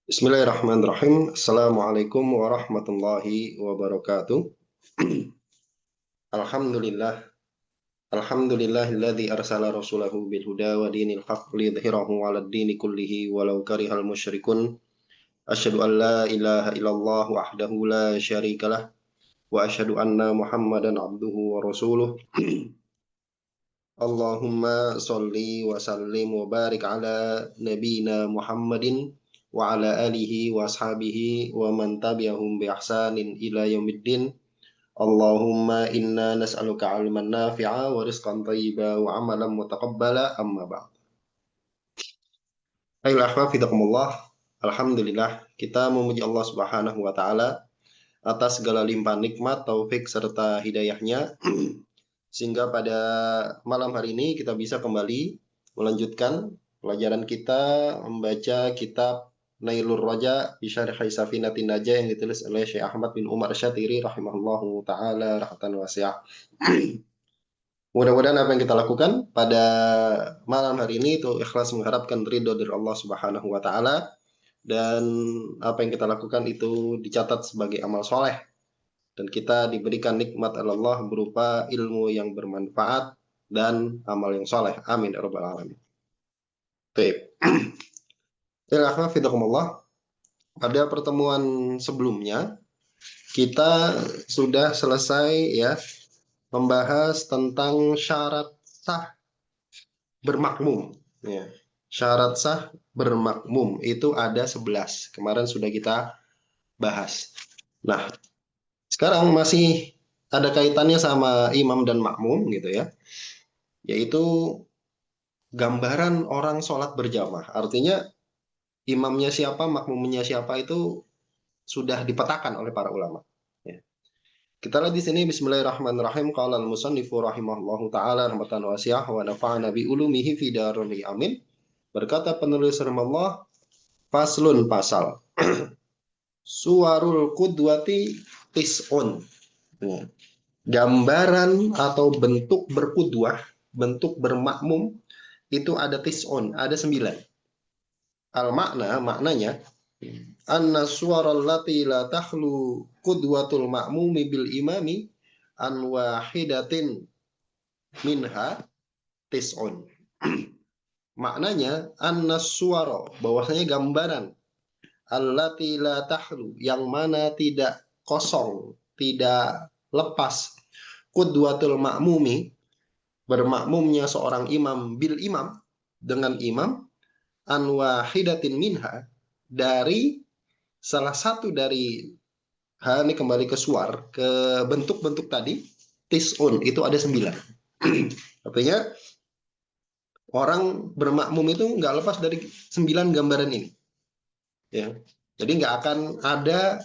Bismillahirrahmanirrahim. Assalamualaikum warahmatullahi wabarakatuh. Alhamdulillah. Alhamdulillahilladzi arsala rasulahu bil huda wa dinil haqq liyudhhirahu 'alad dini kullihi walau karihal musyrikun. Asyhadu an la ilaha illallah wahdahu la syarikalah wa asyhadu anna Muhammadan abduhu wa rasuluh. Allahumma sholli wa sallim wa barik ala nabiyyina Muhammadin wa ala alihi wa ashabihi wa man tabi'ahum bi ihsanin ila yaumiddin. Allahumma inna nas'aluka 'ilman nafi'a wa rizqan thayyiba wa 'amalan mutaqabbala amma ba'd. Ayolah hafizakumullah. Alhamdulillah kita memuji Allah Subhanahu wa taala atas segala limpahan nikmat, taufik serta hidayahnya sehingga pada malam hari ini kita bisa kembali melanjutkan pelajaran kita membaca kitab Nailur Raja bi Syarhi Safinatin Najah yang ditulis oleh Syekh Ahmad bin Umar Syatiri rahimahullahu taala rahmatan wasi'ah. Mudah-mudahan apa yang kita lakukan pada malam hari ini itu ikhlas mengharapkan ridho dari Allah Subhanahu wa taala, dan apa yang kita lakukan itu dicatat sebagai amal soleh dan kita diberikan nikmat Allah berupa ilmu yang bermanfaat dan amal yang soleh. Amin ya rabbal alamin. Baik. Pada pertemuan sebelumnya kita sudah selesai ya membahas tentang syarat sah bermakmum. Ya. Syarat sah bermakmum itu ada 11. Kemarin sudah kita bahas. Nah, sekarang masih ada kaitannya sama imam dan makmum gitu ya. Yaitu gambaran orang sholat berjamaah. Artinya imamnya siapa, makmumnya siapa itu sudah dipetakan oleh para ulama. Ya. Kita lihat di sini Bismillahirrahmanirrahim. Qala al-musannifu rahimahullahu taala rahmatan wasi'ah wa nafa'ana bi ulumihi fi darani amin. Berkata penulis rahimahullah, faslun pasal. Suwarul qudwati tis'un. Ya. Gambaran atau bentuk berkudwah, bentuk bermakmum itu ada tis'un, ada 9. Maknanya anna suwaral lati la takhlu qudwatul ma'mumi bil imami an wahidatin minha tis'un. Maknanya anna suwara, bahwasanya gambaran allati la tahlu, yang mana tidak kosong, tidak lepas, qudwatul ma'mumi, bermakmumnya seorang imam bil imam, dengan imam, an wahidatin minha, dari salah satu dari ini kembali ke suar, ke bentuk-bentuk tadi, tis'un itu ada 9. Artinya orang bermakmum itu nggak lepas dari 9 gambaran ini. Ya. Jadi nggak akan ada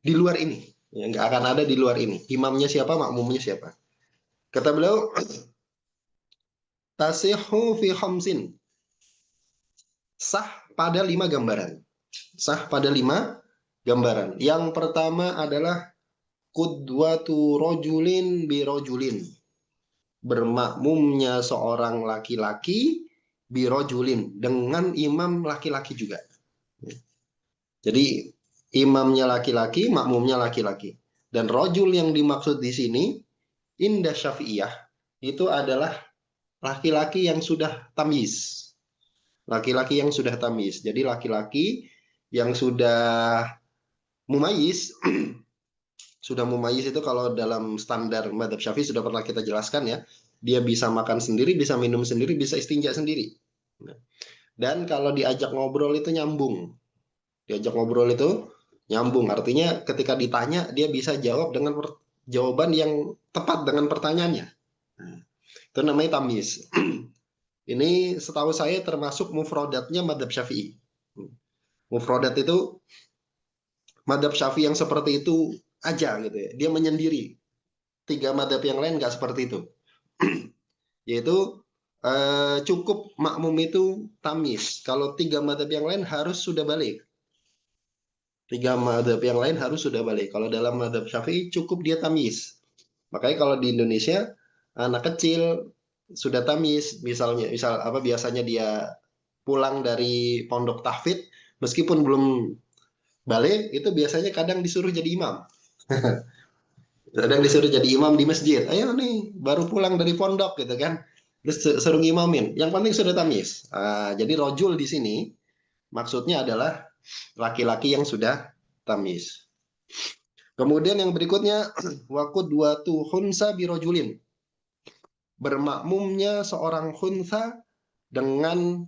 di luar ini. Ya, nggak akan ada di luar ini. Imamnya siapa, makmumnya siapa. Kata beliau, tasihu fi khamsin. Sah pada 5 gambaran. Sah pada 5 gambaran. Yang pertama adalah qudwatu rojulin bi rojulin. Bermakmumnya seorang laki-laki bi rojulin, dengan imam laki-laki juga. Jadi imamnya laki-laki, makmumnya laki-laki. Dan rojul yang dimaksud di sini, indah syafi'iyah, itu adalah laki-laki yang sudah tamyiz. Laki-laki yang sudah tamyiz. Jadi laki-laki yang sudah mumayyiz, sudah mumayyiz itu kalau dalam standar madhab syafi'i sudah pernah kita jelaskan ya. Dia bisa makan sendiri, bisa minum sendiri, bisa istinja sendiri. Dan kalau diajak ngobrol itu nyambung. Diajak ngobrol itu nyambung. Artinya ketika ditanya dia bisa jawab dengan jawaban yang tepat dengan pertanyaannya. Itu namanya tamyiz. Ini setahu saya termasuk mufrodatnya madhab syafi'i. Mufrodat itu madhab syafi'i yang seperti itu aja gitu ya. Dia menyendiri. 3 madhab yang lain nggak seperti itu. Yaitu cukup makmum itu tamyiz. Kalau 3 madhab yang lain harus sudah balik. 3 madhab yang lain harus sudah balik. Kalau dalam madhab syafi'i cukup dia tamyiz. Makanya kalau di Indonesia anak kecil sudah tamyiz, misal biasanya dia pulang dari pondok tahfidz meskipun belum balik, itu biasanya kadang disuruh jadi imam. Kadang disuruh jadi imam di masjid. Ayo nih, baru pulang dari pondok gitu kan. Terus suruh ngimamin. Yang penting sudah tamyiz. Jadi rojul di sini maksudnya adalah laki-laki yang sudah tamyiz. Kemudian yang berikutnya waqudwatu khunsa birojulin. Bermakmumnya seorang khunsa dengan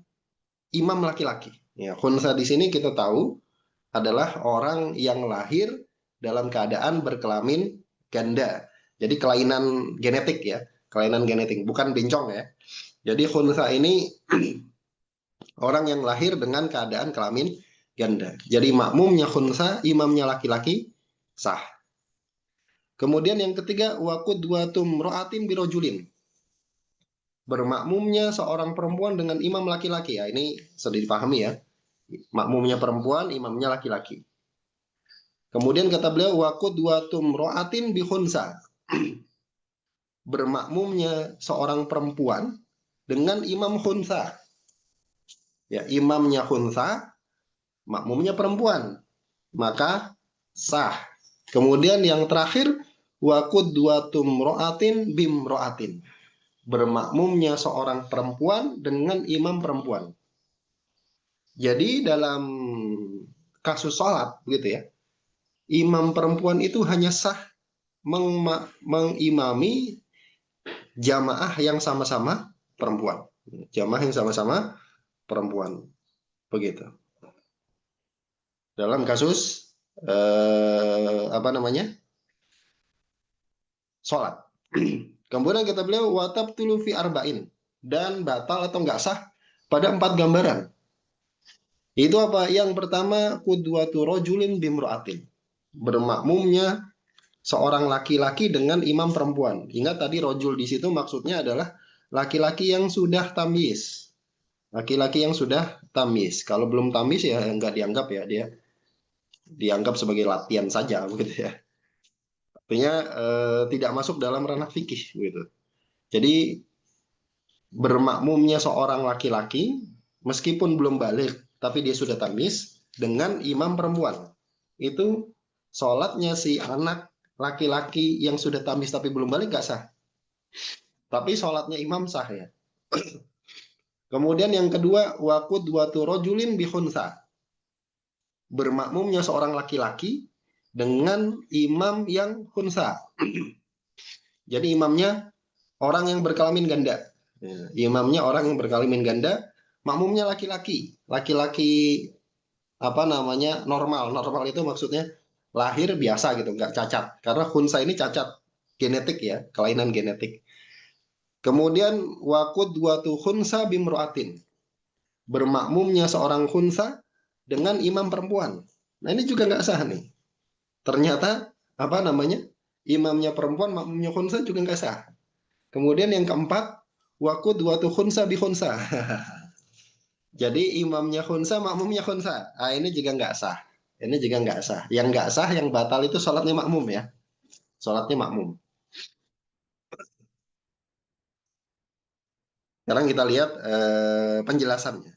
imam laki-laki. Ya, khunsa di sini kita tahu adalah orang yang lahir dalam keadaan berkelamin ganda. Jadi kelainan genetik ya, kelainan genetik, bukan bencong ya. Jadi khunsa ini orang yang lahir dengan keadaan kelamin ganda. Jadi makmumnya khunsa, imamnya laki-laki, sah. Kemudian yang ketiga, waqudwatum ro'atin birojulin. Bermakmumnya seorang perempuan dengan imam laki-laki. Ya, ini sudah dipahami ya. Makmumnya perempuan, imamnya laki-laki. Kemudian kata beliau, waqudwatum ro'atin bihunsa. Bermakmumnya seorang perempuan dengan imam khunsa. Ya, imamnya khunsa, makmumnya perempuan. Maka sah. Kemudian yang terakhir, waqudwatum ro'atin bim ro'atin. Bermakmumnya seorang perempuan dengan imam perempuan. Jadi dalam kasus sholat begitu ya, imam perempuan itu hanya sah mengimami jamaah yang sama-sama perempuan. Jamaah yang sama-sama perempuan. Begitu. Dalam kasus apa namanya? Sholat. Kemudian kata beliau watab tulu fi arba'in, dan batal atau nggak sah pada 4 gambaran. Itu apa? Yang pertama, qudwatu rajulin bimra'atin. Bermakmumnya seorang laki-laki dengan imam perempuan. Ingat tadi rojul di situ maksudnya adalah laki-laki yang sudah tamyiz. Laki-laki yang sudah tamyiz. Kalau belum tamyiz ya nggak dianggap ya, dia dianggap sebagai latihan saja begitu ya. Artinya tidak masuk dalam ranah fikih gitu. Jadi bermakmumnya seorang laki-laki meskipun belum balik tapi dia sudah tamyiz dengan imam perempuan. Itu sholatnya si anak laki-laki yang sudah tamyiz tapi belum balik gak sah. Tapi sholatnya imam sah ya. Kemudian yang kedua, waqudwatu rajulin bihunsa. Bermakmumnya seorang laki-laki dengan imam yang hunsa. Jadi imamnya orang yang berkelamin ganda. Imamnya orang yang berkelamin ganda, makmumnya laki-laki. Laki-laki apa namanya normal. Normal itu maksudnya lahir biasa gitu, nggak cacat. Karena hunsa ini cacat genetik ya, kelainan genetik. Kemudian waqudwatu khunsa bimro'atin. Bermakmumnya seorang khunsa dengan imam perempuan. Nah ini juga nggak sah nih. Ternyata apa namanya? Imamnya perempuan, makmumnya khunsa juga nggak sah. Kemudian yang keempat, waqudwatu khunsa bi khunsa. Jadi imamnya khunsa, makmumnya khunsa. Ini juga nggak sah. Ini juga nggak sah. Yang nggak sah, yang batal itu sholatnya makmum ya. Sholatnya makmum. Sekarang kita lihat penjelasannya.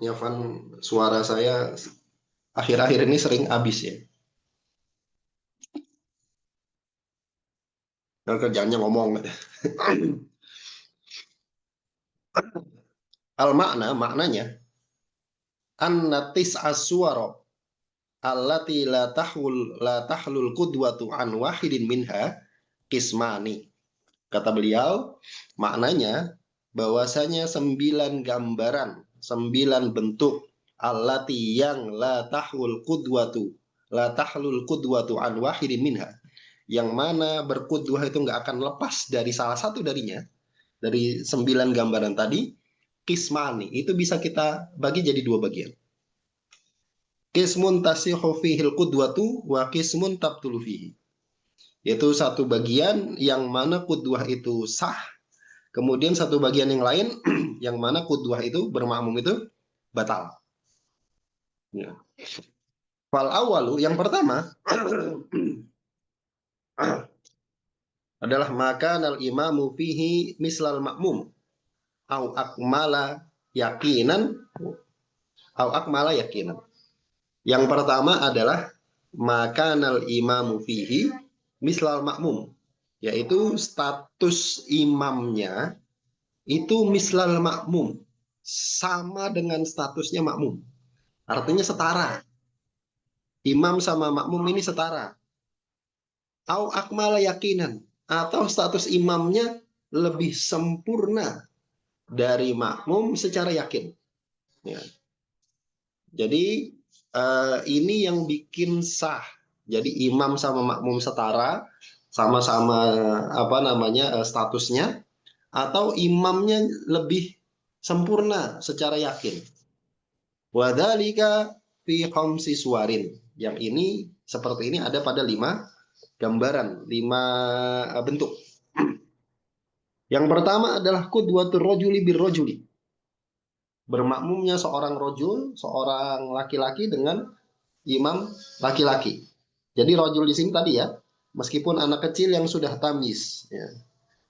Ya, Van, suara saya akhir-akhir ini sering habis ya. Dan kerjaannya ngomong. Al makna, maknanya annatis aswaro allati la tahlul qudwatu an wahidin minha kismani. Kata beliau, maknanya bahwasanya 9 gambaran, 9 bentuk allati yang la tahlul qudwatu an wahidin minha, yang mana berkudwah itu nggak akan lepas dari salah satu darinya, dari 9 gambaran tadi, kismani, itu bisa kita bagi jadi 2 bagian. Kismun tasihu fihil qudwatu wa kismun tabtulu fihi. Yaitu satu bagian yang mana kudwah itu sah, kemudian satu bagian yang lain yang mana kudwah itu bermakmum itu batal. Ya. Fal awalu, yang pertama adalah maka al imamu fihi mislal makmum au akmala yakinan au akmala yakinan. Yang pertama adalah makanal imamu fihi mislal makmum, yaitu status imamnya itu mislal makmum, sama dengan statusnya makmum. Artinya setara. Imam sama makmum ini setara. Au akmala yakinan, atau status imamnya lebih sempurna dari makmum secara yakin. Ya. Jadi ini yang bikin sah. Jadi imam sama makmum setara, sama-sama apa namanya statusnya, atau imamnya lebih sempurna secara yakin. Wadzalika fi khamsi suwarin. Yang ini seperti ini ada pada 5 gambaran, 5 bentuk. Yang pertama adalah qudwatur rajuli bir rajuli. Bermakmumnya seorang rojul, seorang laki-laki dengan imam laki-laki. Jadi rojul di sini tadi ya, meskipun anak kecil yang sudah tamyiz. Ya.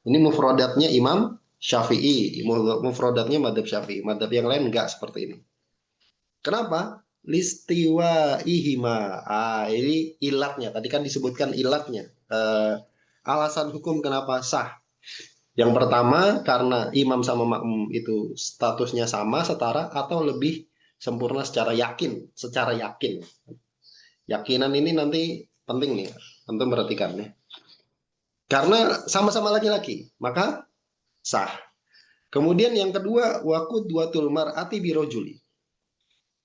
Ini mufrodatnya Imam Syafi'i, mufrodatnya madhab Syafi'i. Madhab yang lain enggak seperti ini. Kenapa? Listiwa ihima. Ini ilatnya. Tadi kan disebutkan ilatnya. Alasan hukum kenapa sah. Yang pertama karena imam sama makmum itu statusnya sama, setara, atau lebih sempurna secara yakin. Secara yakin. Yakinan ini nanti penting nih. Tentu perhatikan nih. Karena sama-sama laki-laki, maka sah. Kemudian yang kedua, waqudwatul mar'ati birojuli,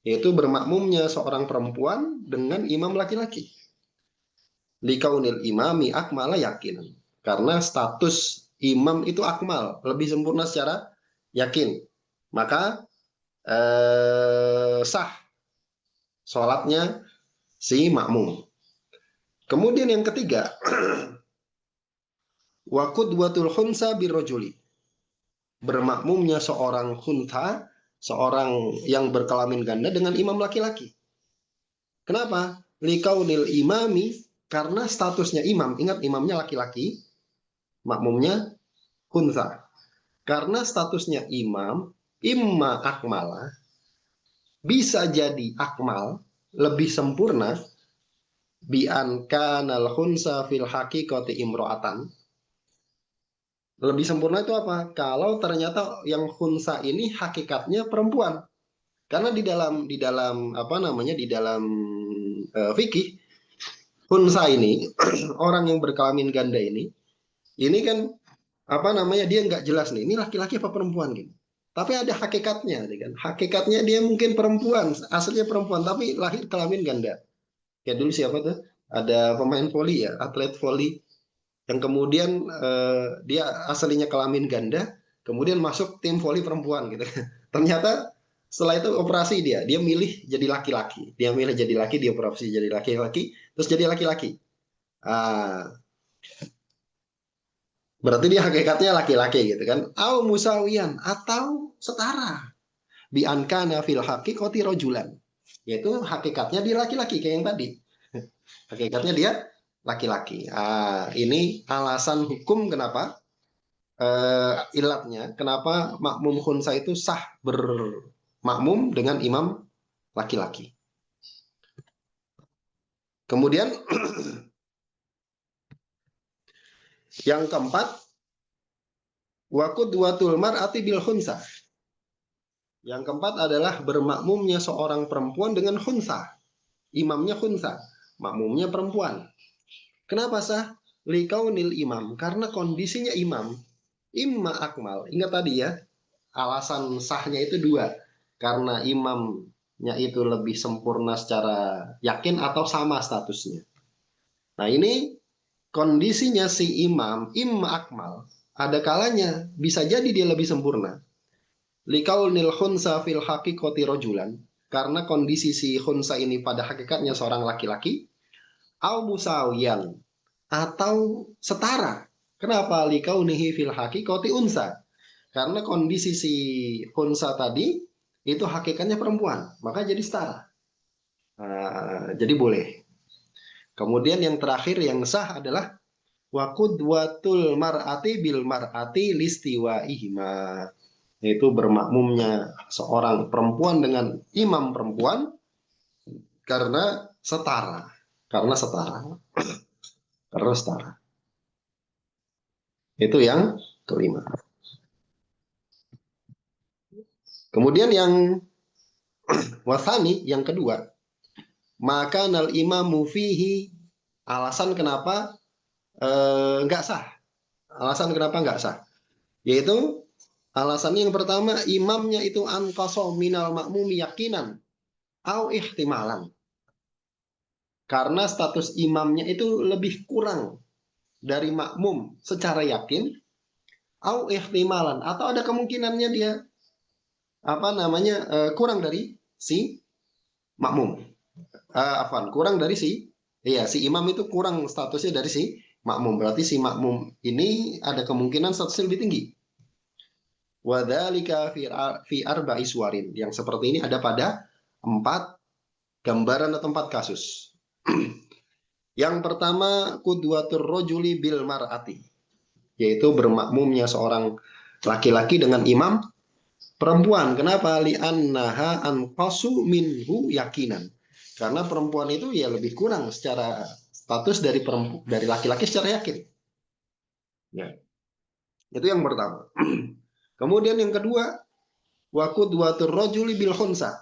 yaitu bermakmumnya seorang perempuan dengan imam laki-laki. Likaunil imami akmala yakinan. Karena status imam itu akmal, lebih sempurna secara yakin. Maka sah sholatnya si makmum. Kemudian yang ketiga, wa qudwatul khunsa birrajuli. Bermakmumnya seorang khunta, seorang yang berkelamin ganda dengan imam laki-laki. Kenapa? Likaunil imami, karena statusnya imam. Ingat imamnya laki-laki, makmumnya khunta. Karena statusnya imam, imma akmala, bisa jadi akmal, lebih sempurna, bi'an kanal khunsa fil haqiqati imro'atan. Lebih sempurna itu apa? Kalau ternyata yang khunsa ini hakikatnya perempuan. Karena di dalam apa namanya di dalam fikih khunsa ini orang yang berkelamin ganda ini kan apa namanya dia nggak jelas nih ini laki-laki apa perempuan gitu. Tapi ada hakikatnya, kan? Hakikatnya dia mungkin perempuan, aslinya perempuan tapi lahir kelamin ganda. Kayak dulu siapa tuh? Ada pemain voli ya, atlet voli yang kemudian dia aslinya kelamin ganda, kemudian masuk tim voli perempuan gitu. Ternyata setelah itu operasi dia milih jadi laki-laki. Dia milih jadi laki, dia operasi jadi laki-laki, terus jadi laki-laki. Ah, berarti dia hakikatnya laki-laki gitu kan. Au musawiyan atau setara. Bi ankana fil haqiqati rajulan. Yaitu hakikatnya dia laki-laki kayak yang tadi. Hakikatnya dia laki-laki. Ini alasan hukum kenapa ilatnya kenapa makmum khunsa itu sah bermakmum dengan imam laki-laki. Kemudian yang keempat, waqudwatul mar'ati bil khunsa. Yang keempat adalah bermakmumnya seorang perempuan dengan khunsa. Imamnya khunsa, makmumnya perempuan. Kenapa sah? Likaunil imam, karena kondisinya imam imma akmal. Ingat tadi ya, alasan sahnya itu dua. Karena imamnya itu lebih sempurna secara yakin atau sama statusnya. Nah ini kondisinya si imam imma akmal. Ada kalanya bisa jadi dia lebih sempurna. Likaunil khunsa fil haqiqati rajulan. Karena kondisi si khunsa ini pada hakikatnya seorang laki-laki. Au musawiyan. Atau setara. Kenapa? Likaunihi fil haqiqati unsa. Karena kondisi si khunsa tadi itu hakikatnya perempuan. Maka jadi setara. Jadi boleh. Kemudian yang terakhir yang sah adalah wa qudwatul mar'ati bil mar'ati listiwaihima. yaitu bermakmumnya seorang perempuan dengan imam perempuan karena setara. Karena setara. Karena setara. Itu yang kelima. Kemudian yang wasani, yang kedua, maka nal imamu fihi, alasan kenapa nggak sah. Alasan kenapa nggak sah. Yaitu alasannya yang pertama, imamnya itu anqaso minal makmumi yakinan au ihtimalan. Karena status imamnya itu lebih kurang dari makmum secara yakin, au ihtimalan, atau ada kemungkinannya dia kurang dari si makmum. Kurang dari si imam itu kurang statusnya dari si makmum. Berarti si makmum ini ada kemungkinan statusnya lebih tinggi. Wadzalika fi arba'i suwarin. Yang seperti ini ada pada 4 gambaran atau 4 kasus. Yang pertama, qudwatur rajuli bil mar'ati, yaitu bermakmumnya seorang laki-laki dengan imam perempuan. Kenapa? Li'annaha anqasu minhu yakinan. Karena perempuan itu ya lebih kurang secara status dari laki-laki secara yakin. Ya. Itu yang pertama. Kemudian yang kedua, wa qudwatur rajuli bil khunsa.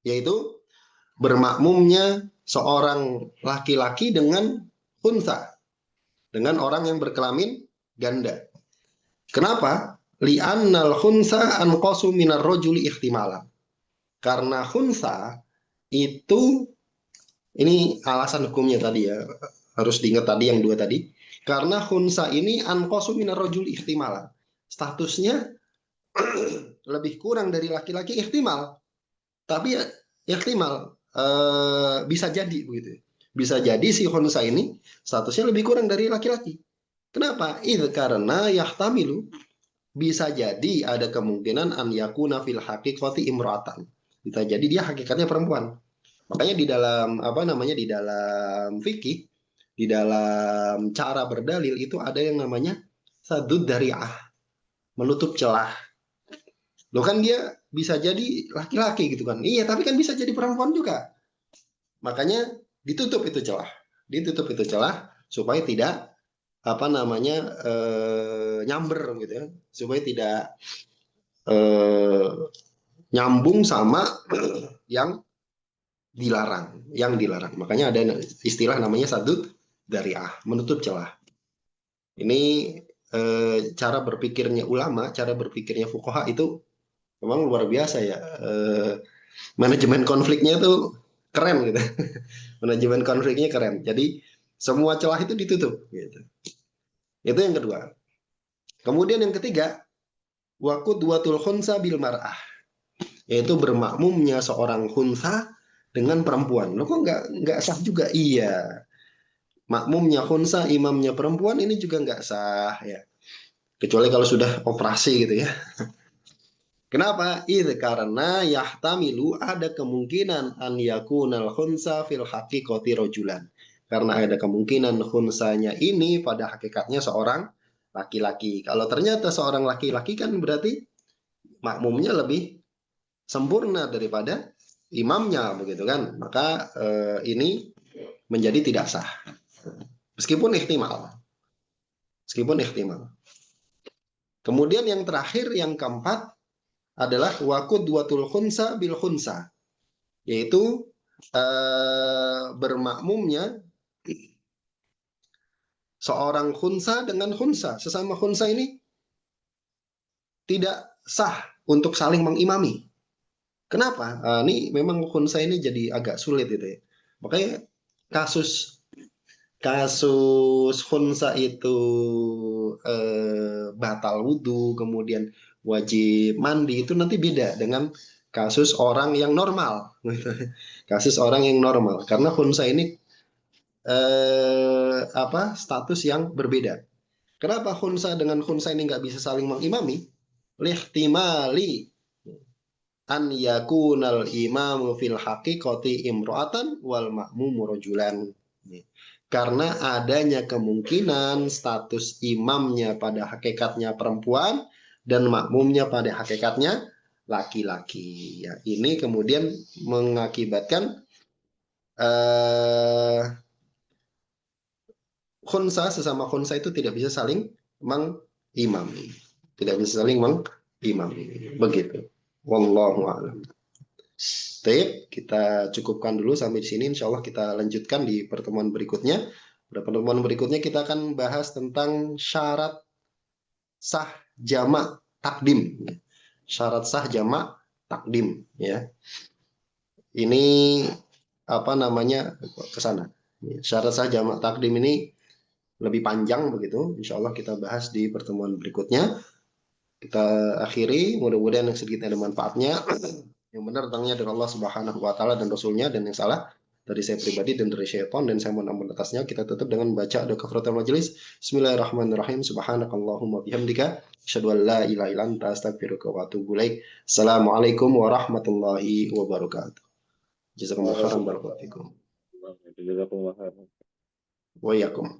Yaitu bermakmumnya seorang laki-laki dengan khunsa, dengan orang yang berkelamin ganda. Kenapa? Li'annal khunsa anqasu minar rajuli ihtimalan. Karena khunsa itu, ini alasan hukumnya tadi ya, harus diingat tadi yang 2 tadi. Karena khunsa ini anqasu minar rajuli ihtimalan. Statusnya lebih kurang dari laki-laki ihtimal. Tapi ya, ihtimal bisa jadi begitu. Bisa jadi si khunsa ini statusnya lebih kurang dari laki-laki. Kenapa? Itu karena yahtamilu, bisa jadi ada kemungkinan an yakuna fil haqiqati imra'atan. Bisa jadi dia hakikatnya perempuan. Makanya di dalam di dalam fikih, di dalam cara berdalil itu ada yang namanya sadud dari'ah, menutup celah. Loh kan dia bisa jadi laki-laki gitu kan. Iya, tapi kan bisa jadi perempuan juga. Makanya ditutup itu celah. Ditutup itu celah supaya tidak nyamber gitu ya. Supaya tidak eh, nyambung sama yang dilarang. Makanya ada istilah namanya sadud dari'ah, menutup celah. Ini cara berpikirnya ulama, cara berpikirnya fuqaha itu memang luar biasa ya. Manajemen konfliknya tuh keren gitu. Manajemen konfliknya keren. Jadi semua celah itu ditutup gitu. Itu yang kedua. Kemudian yang ketiga, waqudwatul khunsa bil mar'ah, yaitu bermakmumnya seorang khunsa dengan perempuan. Lo kok nggak sah juga? Iya, makmumnya khunsa, imamnya perempuan, ini juga nggak sah ya. Kecuali kalau sudah operasi gitu ya. Kenapa? Itu karena yahtamilu, ada kemungkinan an yakunal khunsa fil haqiqati rajulan. Karena ada kemungkinan khunsanya ini pada hakikatnya seorang laki-laki. Kalau ternyata seorang laki-laki kan berarti makmumnya lebih sempurna daripada imamnya begitu kan. Maka ini menjadi tidak sah. Meskipun ihtimal. Meskipun ihtimal. Kemudian yang terakhir, yang keempat adalah waqudwatul khunsa bil khunsa, yaitu bermakmumnya seorang khunsa dengan khunsa. Sesama khunsa ini tidak sah untuk saling mengimami. Kenapa? Ini memang khunsa ini jadi agak sulit gitu ya. Makanya kasus kasus khunsa itu batal wudhu, kemudian wajib mandi, itu nanti beda dengan kasus orang yang normal. Kasus orang yang normal. Karena khunsa ini status yang berbeda. Kenapa khunsa dengan khunsa ini nggak bisa saling mengimami? Lihtimali. an yakunal imamu fil haqiqati imro'atan wal ma'mumu rajulan. Karena adanya kemungkinan status imamnya pada hakikatnya perempuan dan makmumnya pada hakikatnya laki-laki. Ya, ini kemudian mengakibatkan khunsa sesama khunsa itu tidak bisa saling mengimami. Tidak bisa saling mengimami. Begitu. Wallahu a'lam. Baik, kita cukupkan dulu sampai di sini. Insya Allah kita lanjutkan di pertemuan berikutnya. Pada pertemuan berikutnya kita akan bahas tentang syarat sah jamak takdim. Syarat sah jamak takdim. Ya, ini apa namanya ke sana. Syarat sah jamak takdim ini lebih panjang begitu. Insya Allah kita bahas di pertemuan berikutnya. Kita akhiri. Mudah-mudahan yang sedikit ada manfaatnya. Yang benar datangnya dari Allah Subhanahu wa taala dan Rasulnya, dan yang salah dari saya pribadi dan dari syaitan, dan saya mohon ampun atasnya. Kita tutup dengan baca doa kafaratul majelis. Bismillahirrahmanirrahim. Subhanakallahumma bihamdika asyhadu an la ilaha illa anta astaghfiruka wa atubu ilaik. Assalamualaikum warahmatullahi wabarakatuh. Jazakumullahu khairan, barakallahu fikum. Jazakumullah khairan. Wa iyyakum.